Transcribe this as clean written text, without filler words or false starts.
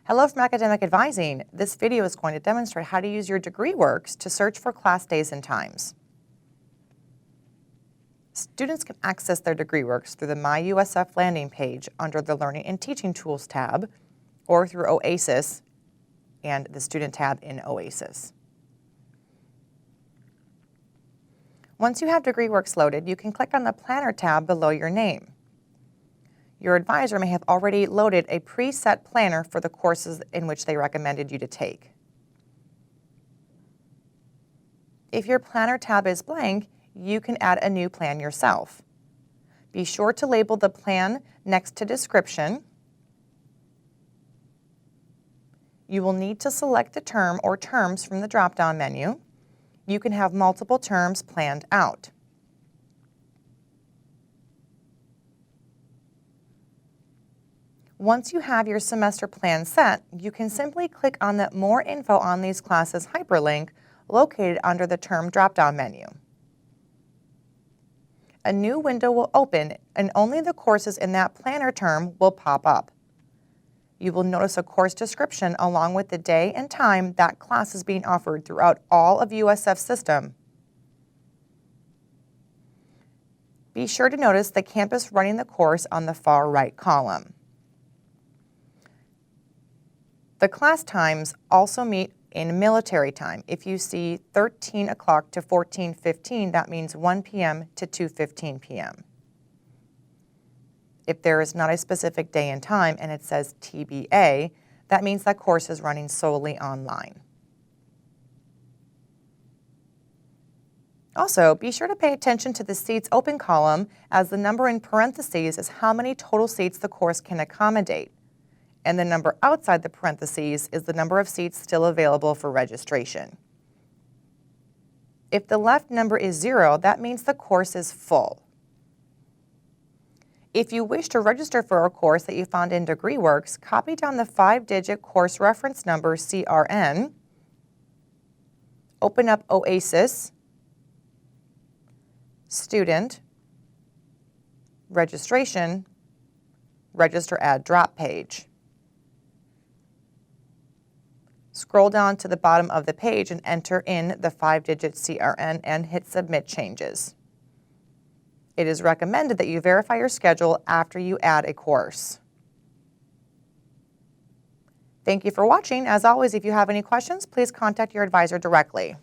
Hello from Academic Advising. This video is going to demonstrate how to use your DegreeWorks to search for class days and times. Students can access their DegreeWorks through the My USF landing page under the Learning and Teaching Tools tab, or through OASIS and the Student tab in OASIS. Once you have DegreeWorks loaded, you can click on the Planner tab below your name. Your advisor may have already loaded a preset planner for the courses in which they recommended you to take. If your planner tab is blank, you can add a new plan yourself. Be sure to label the plan next to description. You will need to select the term or terms from the drop-down menu. You can have multiple terms planned out. Once you have your semester plan set, you can simply click on the More Info on these classes hyperlink located under the Term drop-down menu. A new window will open and only the courses in that planner term will pop up. You will notice a course description along with the day and time that class is being offered throughout all of USF's system. Be sure to notice the campus running the course on the far right column. The class times also meet in military time. If you see 13 o'clock to 14:15, that means 1 p.m. to 2:15 p.m. If there is not a specific day and time and it says TBA, that means that course is running solely online. Also, be sure to pay attention to the seats open column, as the number in parentheses is how many total seats the course can accommodate, and the number outside the parentheses is the number of seats still available for registration. If the left number is 0, that means the course is full. If you wish to register for a course that you found in DegreeWorks, copy down the 5-digit course reference number CRN, open up OASIS, Student, Registration, Register Add Drop Page. Scroll down to the bottom of the page and enter in the 5-digit CRN and hit Submit Changes. It is recommended that you verify your schedule after you add a course. Thank you for watching. As always, if you have any questions, please contact your advisor directly.